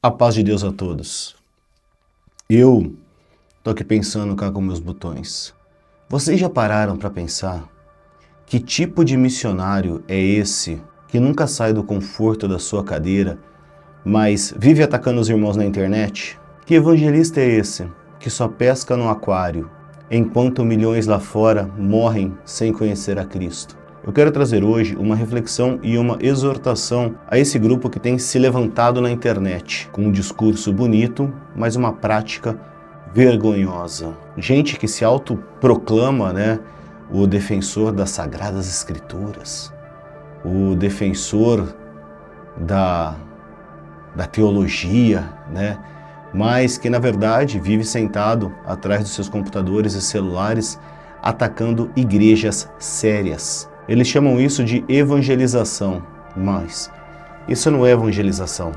A paz de Deus a todos. Eu tô aqui pensando cá com meus botões. Vocês já pararam para pensar que tipo de missionário é esse que nunca sai do conforto da sua cadeira, mas vive atacando os irmãos na internet? Que evangelista é esse que só pesca no aquário, enquanto milhões lá fora morrem sem conhecer a Cristo? Eu quero trazer hoje uma reflexão e uma exortação a esse grupo que tem se levantado na internet com um discurso bonito, mas uma prática vergonhosa. Gente que se autoproclama, o defensor das Sagradas Escrituras, o defensor da teologia, mas que na verdade vive sentado atrás dos seus computadores e celulares atacando igrejas sérias. Eles chamam isso de evangelização, mas isso não é evangelização.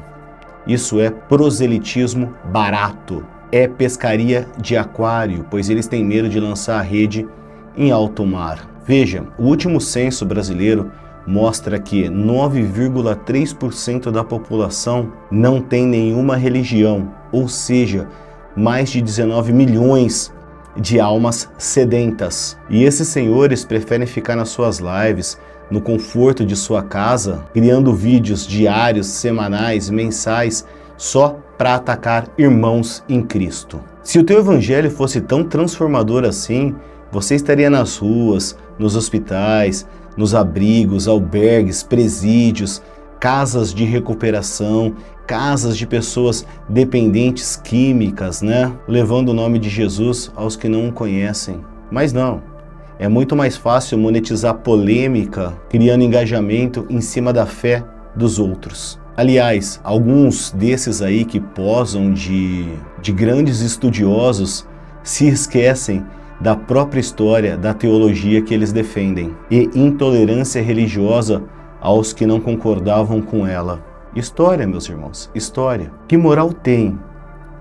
Isso é proselitismo barato. É pescaria de aquário, pois eles têm medo de lançar a rede em alto mar. Veja, o último censo brasileiro mostra que 9,3% da população não tem nenhuma religião, ou seja, mais de 19 milhões de almas sedentas. E esses senhores preferem ficar nas suas lives, no conforto de sua casa, criando vídeos diários, semanais, mensais, só para atacar irmãos em Cristo. Se o teu evangelho fosse tão transformador assim, você estaria nas ruas, nos hospitais, nos abrigos, albergues, presídios, casas de recuperação, casas de pessoas dependentes químicas, levando o nome de Jesus aos que não o conhecem. Mas não, é muito mais fácil monetizar polêmica, criando engajamento em cima da fé dos outros. Aliás, alguns desses aí que posam de grandes estudiosos se esquecem da própria história da teologia que eles defendem e intolerância religiosa aos que não concordavam com ela. História, meus irmãos, história. Que moral tem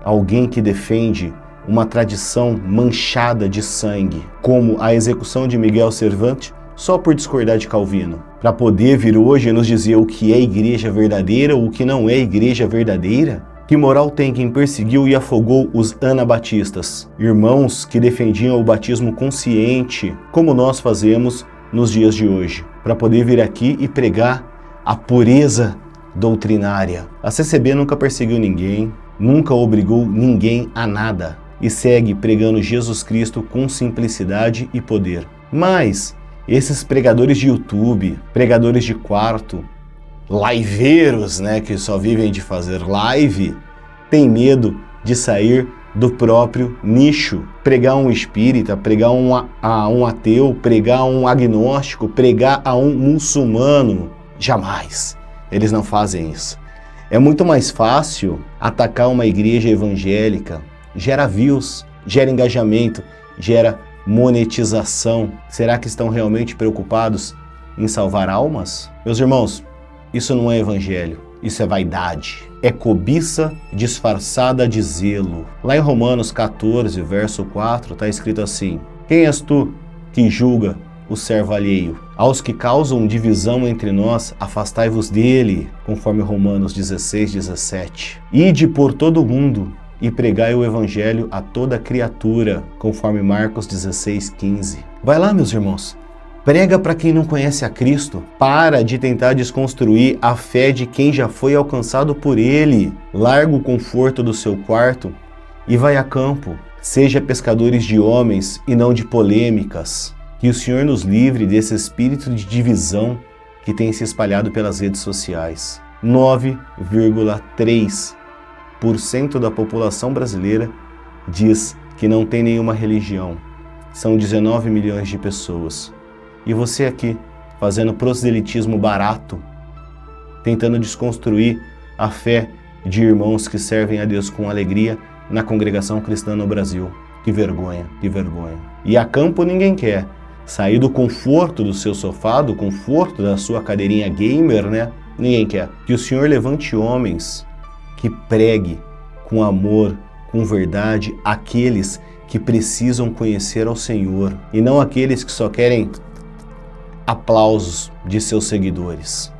alguém que defende uma tradição manchada de sangue, como a execução de Miguel Servante, só por discordar de Calvino, para poder vir hoje e nos dizer o que é igreja verdadeira ou o que não é igreja verdadeira? Que moral tem quem perseguiu e afogou os anabatistas, irmãos que defendiam o batismo consciente, como nós fazemos nos dias de hoje, para poder vir aqui e pregar a pureza doutrinária? A CCB nunca perseguiu ninguém, nunca obrigou ninguém a nada e segue pregando Jesus Cristo com simplicidade e poder. Mas esses pregadores de YouTube, pregadores de quarto, liveiros, que só vivem de fazer live, têm medo de sair do próprio nicho. Pregar um espírita, pregar a um ateu, pregar a um agnóstico, pregar a um muçulmano. Jamais. Eles não fazem isso. É muito mais fácil atacar uma igreja evangélica. Gera views, gera engajamento, gera monetização. Será que estão realmente preocupados em salvar almas? Meus irmãos, isso não é evangelho, isso é vaidade. É cobiça disfarçada de zelo. Lá em Romanos 14, verso 4, está escrito assim: quem és tu que julga o servo alheio? Aos que causam divisão entre nós, afastai-vos dele, conforme Romanos 16, 17. Ide por todo o mundo e pregai o evangelho a toda criatura, conforme Marcos 16, 15. Vai lá, meus irmãos. Prega para quem não conhece a Cristo. Para de tentar desconstruir a fé de quem já foi alcançado por Ele. Larga o conforto do seu quarto e vai a campo. Seja pescadores de homens e não de polêmicas. Que o Senhor nos livre desse espírito de divisão que tem se espalhado pelas redes sociais. 9,3% da população brasileira diz que não tem nenhuma religião. São 19 milhões de pessoas. E você aqui, fazendo proselitismo barato, tentando desconstruir a fé de irmãos que servem a Deus com alegria na congregação cristã no Brasil. Que vergonha, que vergonha. E a campo ninguém quer. Sair do conforto do seu sofá, do conforto da sua cadeirinha gamer, ninguém quer. Que o Senhor levante homens que pregue com amor, com verdade, aqueles que precisam conhecer ao Senhor e não aqueles que só querem aplausos de seus seguidores,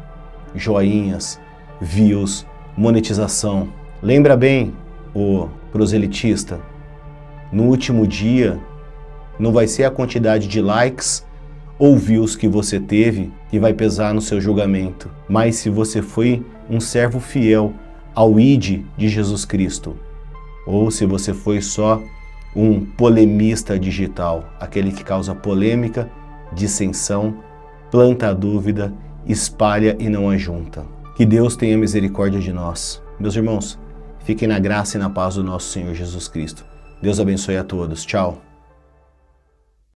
joinhas, views, monetização. Lembra bem, o proselitista, no último dia não vai ser a quantidade de likes ou views que você teve que vai pesar no seu julgamento, mas se você foi um servo fiel ao ID de Jesus Cristo, ou se você foi só um polemista digital, aquele que causa polêmica, dissensão, planta a dúvida, espalha e não ajunta. Que Deus tenha misericórdia de nós. Meus irmãos, fiquem na graça e na paz do nosso Senhor Jesus Cristo. Deus abençoe a todos. Tchau.